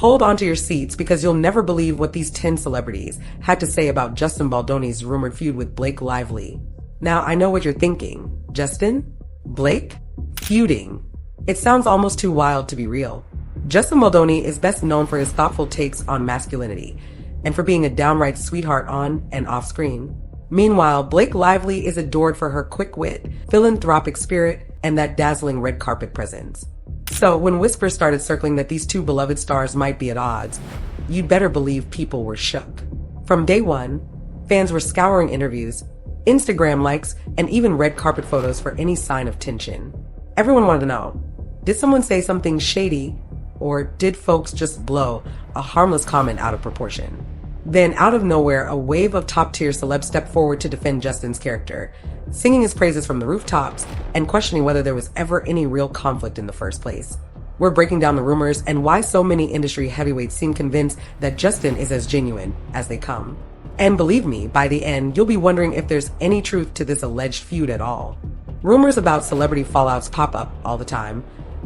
Hold on to your seats because you'll never believe what these 10 celebrities had to say about Justin Baldoni's rumored feud with Blake Lively. Now, I know what you're thinking. Justin? Blake? Feuding. It sounds almost too wild to be real. Justin Baldoni is best known for his thoughtful takes on masculinity and for being a downright sweetheart on and off screen. Meanwhile, Blake Lively is adored for her quick wit, philanthropic spirit, and that dazzling red carpet presence. So when whispers started circling that these two beloved stars might be at odds, you'd better believe people were shook. From day one, fans were scouring interviews, Instagram likes, and even red carpet photos for any sign of tension. Everyone wanted to know, did someone say something shady, or did folks just blow a harmless comment out of proportion? Then, out of nowhere, a wave of top-tier celebs stepped forward to defend Justin's character, singing his praises from the rooftops and questioning whether there was ever any real conflict in the first place. We're breaking down the rumors and why so many industry heavyweights seem convinced that Justin is as genuine as they come. And believe me, by the end, you'll be wondering if there's any truth to this alleged feud at all. Rumors about celebrity fallouts pop up all the time,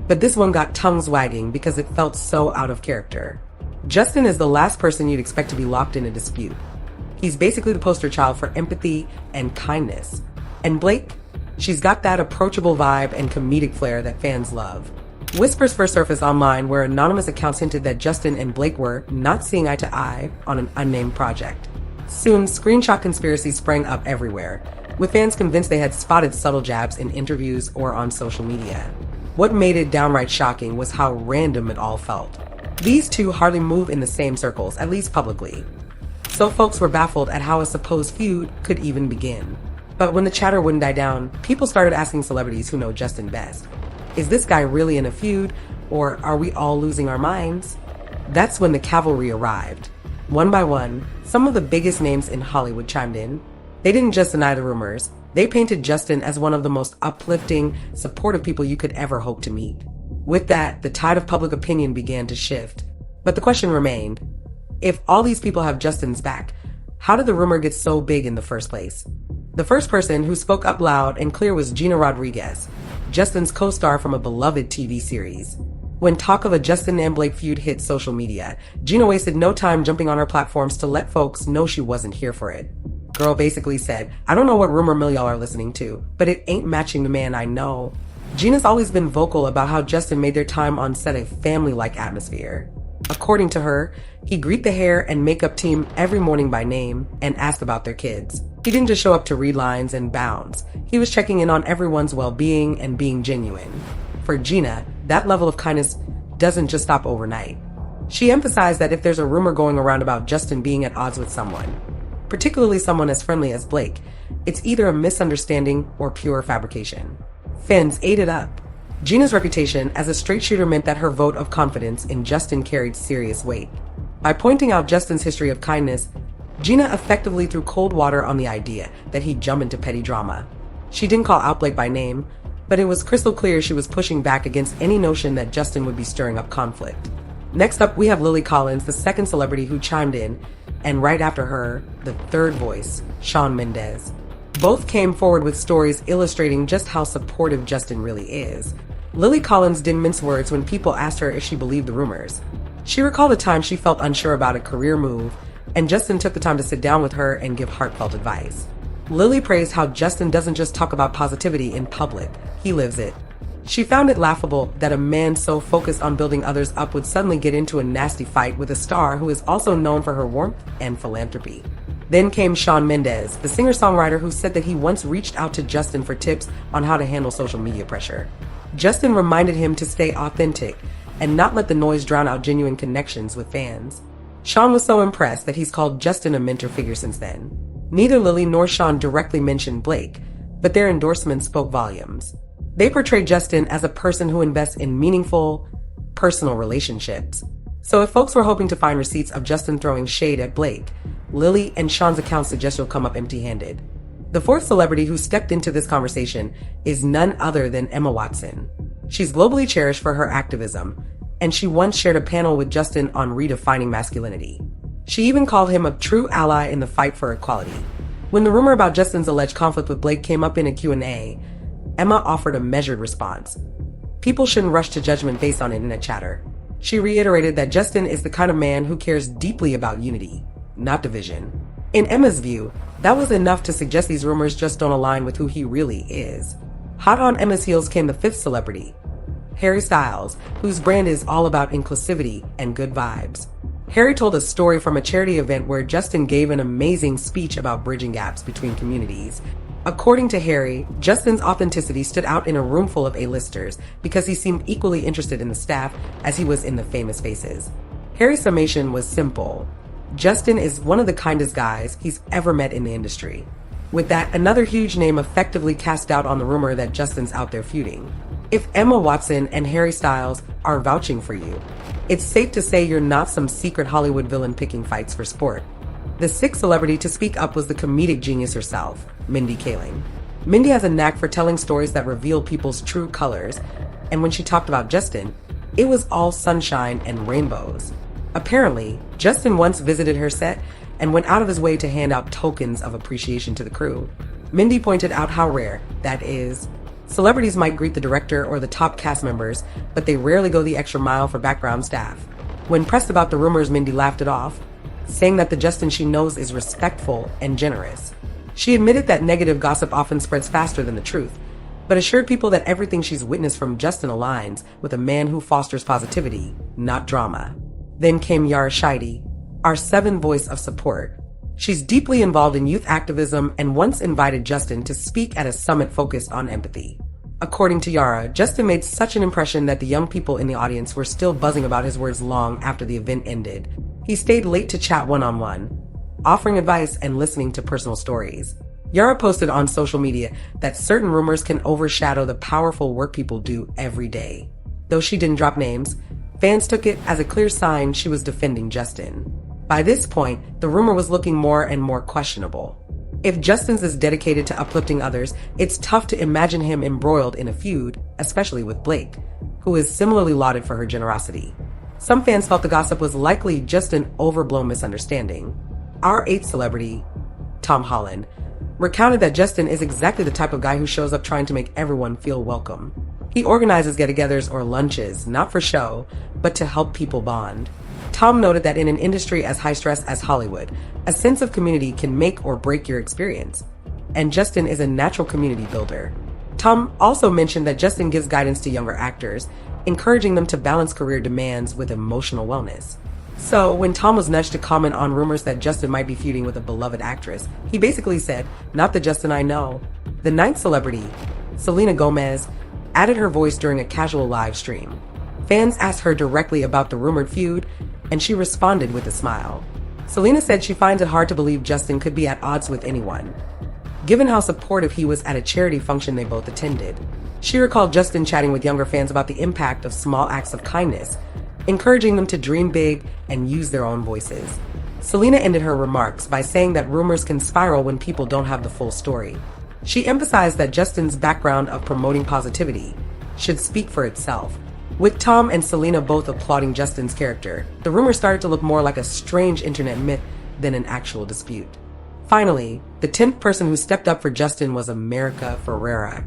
but this one got tongues wagging because it felt so out of character. Justin is the last person you'd expect to be locked in a dispute. He's basically the poster child for empathy and kindness. And Blake? She's got that approachable vibe and comedic flair that fans love. Whispers first surfaced online where anonymous accounts hinted that Justin and Blake were not seeing eye to eye on an unnamed project. Soon, screenshot conspiracies sprang up everywhere, with fans convinced they had spotted subtle jabs in interviews or on social media. What made it downright shocking was how random it all felt. These two hardly move in the same circles, at least publicly. So folks were baffled at how a supposed feud could even begin. But when the chatter wouldn't die down, people started asking celebrities who know Justin best, is this guy really in a feud, or are we all losing our minds? That's when the cavalry arrived. One by one, some of the biggest names in Hollywood chimed in. They didn't just deny the rumors, they painted Justin as one of the most uplifting, supportive people you could ever hope to meet. With that, the tide of public opinion began to shift. But the question remained, if all these people have Justin's back, how did the rumor get so big in the first place? The first person who spoke up loud and clear was Gina Rodriguez, Justin's co-star from a beloved TV series. When talk of a Justin and Blake feud hit social media, Gina wasted no time jumping on her platforms to let folks know she wasn't here for it. Girl basically said, I don't know what rumor mill y'all are listening to, but it ain't matching the man I know. Gina's always been vocal about how Justin made their time on set a family-like atmosphere. According to her, he'd greet the hair and makeup team every morning by name and ask about their kids. He didn't just show up to read lines and bounce. He was checking in on everyone's well-being and being genuine. For Gina, that level of kindness doesn't just stop overnight. She emphasized that if there's a rumor going around about Justin being at odds with someone, particularly someone as friendly as Blake, it's either a misunderstanding or pure fabrication. Fans ate it up. Gina's reputation as a straight shooter meant that her vote of confidence in Justin carried serious weight. By pointing out Justin's history of kindness, Gina effectively threw cold water on the idea that he'd jump into petty drama. She didn't call out Blake by name, but it was crystal clear she was pushing back against any notion that Justin would be stirring up conflict. Next up, we have Lily Collins, the second celebrity who chimed in, and right after her, the third voice, Shawn Mendes. Both came forward with stories illustrating just how supportive Justin really is. Lily Collins didn't mince words when people asked her if she believed the rumors. She recalled a time she felt unsure about a career move, and Justin took the time to sit down with her and give heartfelt advice. Lily praised how Justin doesn't just talk about positivity in public, he lives it. She found it laughable that a man so focused on building others up would suddenly get into a nasty fight with a star who is also known for her warmth and philanthropy. Then came Shawn Mendes, the singer-songwriter who said that he once reached out to Justin for tips on how to handle social media pressure. Justin reminded him to stay authentic and not let the noise drown out genuine connections with fans. Shawn was so impressed that he's called Justin a mentor figure since then. Neither Lily nor Shawn directly mentioned Blake, but their endorsements spoke volumes. They portrayed Justin as a person who invests in meaningful, personal relationships. So if folks were hoping to find receipts of Justin throwing shade at Blake, Lily and Shawn's accounts suggest you'll come up empty-handed. The fourth celebrity who stepped into this conversation is none other than Emma Watson. She's globally cherished for her activism, and she once shared a panel with Justin on redefining masculinity. She even called him a true ally in the fight for equality. When the rumor about Justin's alleged conflict with Blake came up in a Q&A, Emma offered a measured response. People shouldn't rush to judgment based on internet chatter. She reiterated that Justin is the kind of man who cares deeply about unity, not division. In Emma's view, that was enough to suggest these rumors just don't align with who he really is. Hot on Emma's heels came the fifth celebrity, Harry Styles, whose brand is all about inclusivity and good vibes. Harry told a story from a charity event where Justin gave an amazing speech about bridging gaps between communities. According to Harry, Justin's authenticity stood out in a room full of A-listers because he seemed equally interested in the staff as he was in the famous faces. Harry's summation was simple. Justin is one of the kindest guys he's ever met in the industry. With that, another huge name effectively cast doubt on the rumor that Justin's out there feuding. If Emma Watson and Harry Styles are vouching for you, it's safe to say you're not some secret Hollywood villain picking fights for sport. The sixth celebrity to speak up was the comedic genius herself, Mindy Kaling. Mindy has a knack for telling stories that reveal people's true colors, and when she talked about Justin, it was all sunshine and rainbows. Apparently, Justin once visited her set and went out of his way to hand out tokens of appreciation to the crew. Mindy pointed out how rare that is. Celebrities might greet the director or the top cast members, but they rarely go the extra mile for background staff. When pressed about the rumors, Mindy laughed it off, saying that the Justin she knows is respectful and generous. She admitted that negative gossip often spreads faster than the truth, but assured people that everything she's witnessed from Justin aligns with a man who fosters positivity, not drama. Then came Yara Shahidi, our seventh voice of support. She's deeply involved in youth activism and once invited Justin to speak at a summit focused on empathy. According to Yara, Justin made such an impression that the young people in the audience were still buzzing about his words long after the event ended. He stayed late to chat one-on-one, offering advice and listening to personal stories. Yara posted on social media that certain rumors can overshadow the powerful work people do every day. Though she didn't drop names, fans took it as a clear sign she was defending Justin. By this point, the rumor was looking more and more questionable. If Justin's is dedicated to uplifting others, it's tough to imagine him embroiled in a feud, especially with Blake, who is similarly lauded for her generosity. Some fans felt the gossip was likely just an overblown misunderstanding. Our eighth celebrity, Tom Holland, recounted that Justin is exactly the type of guy who shows up trying to make everyone feel welcome. He organizes get-togethers or lunches, not for show, but to help people bond. Tom noted that in an industry as high-stress as Hollywood, a sense of community can make or break your experience, and Justin is a natural community builder. Tom also mentioned that Justin gives guidance to younger actors, encouraging them to balance career demands with emotional wellness. So, when Tom was nudged to comment on rumors that Justin might be feuding with a beloved actress, he basically said, "Not the Justin I know." The ninth celebrity, Selena Gomez, added her voice during a casual live stream. Fans asked her directly about the rumored feud, and she responded with a smile. Selena said she finds it hard to believe Justin could be at odds with anyone, given how supportive he was at a charity function they both attended. She recalled Justin chatting with younger fans about the impact of small acts of kindness, encouraging them to dream big and use their own voices. Selena ended her remarks by saying that rumors can spiral when people don't have the full story. She emphasized that Justin's background of promoting positivity should speak for itself. With Tom and Selena both applauding Justin's character, the rumor started to look more like a strange internet myth than an actual dispute. Finally, the 10th person who stepped up for Justin was America Ferrera.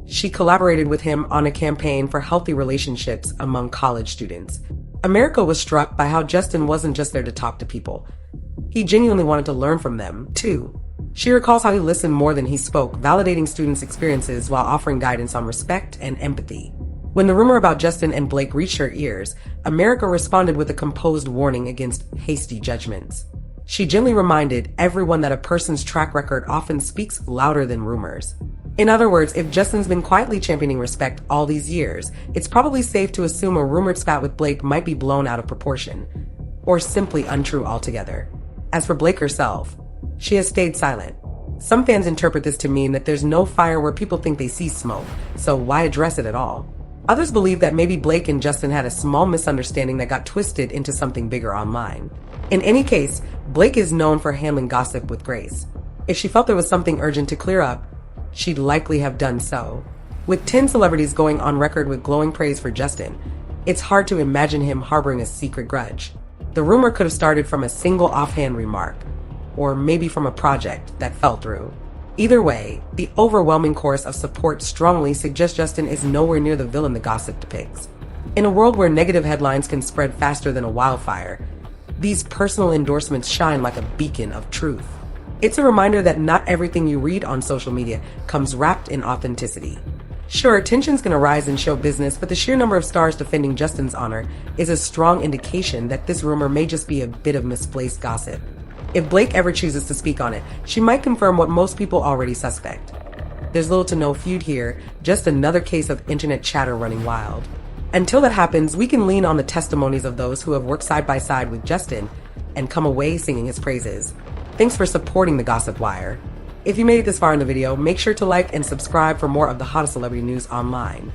She collaborated with him on a campaign for healthy relationships among college students. America was struck by how Justin wasn't just there to talk to people. He genuinely wanted to learn from them, too. She recalls how he listened more than he spoke, validating students' experiences while offering guidance on respect and empathy. When the rumor about Justin and Blake reached her ears, America responded with a composed warning against hasty judgments. She gently reminded everyone that a person's track record often speaks louder than rumors. In other words, if Justin's been quietly championing respect all these years, it's probably safe to assume a rumored spat with Blake might be blown out of proportion, or simply untrue altogether. As for Blake herself, she has stayed silent. Some fans interpret this to mean that there's no fire where people think they see smoke, so why address it at all? Others believe that maybe Blake and Justin had a small misunderstanding that got twisted into something bigger online. In any case, Blake is known for handling gossip with grace. If she felt there was something urgent to clear up, she'd likely have done so. With 10 celebrities going on record with glowing praise for Justin, it's hard to imagine him harboring a secret grudge. The rumor could have started from a single offhand remark, or maybe from a project that fell through. Either way, the overwhelming chorus of support strongly suggests Justin is nowhere near the villain the gossip depicts. In a world where negative headlines can spread faster than a wildfire, these personal endorsements shine like a beacon of truth. It's a reminder that not everything you read on social media comes wrapped in authenticity. Sure, tension's gonna rise in show business, but the sheer number of stars defending Justin's honor is a strong indication that this rumor may just be a bit of misplaced gossip. If Blake ever chooses to speak on it, she might confirm what most people already suspect. There's little to no feud here, just another case of internet chatter running wild. Until that happens, we can lean on the testimonies of those who have worked side by side with Justin and come away singing his praises. Thanks for supporting the Gossip Wire. If you made it this far in the video, make sure to like and subscribe for more of the hottest celebrity news online.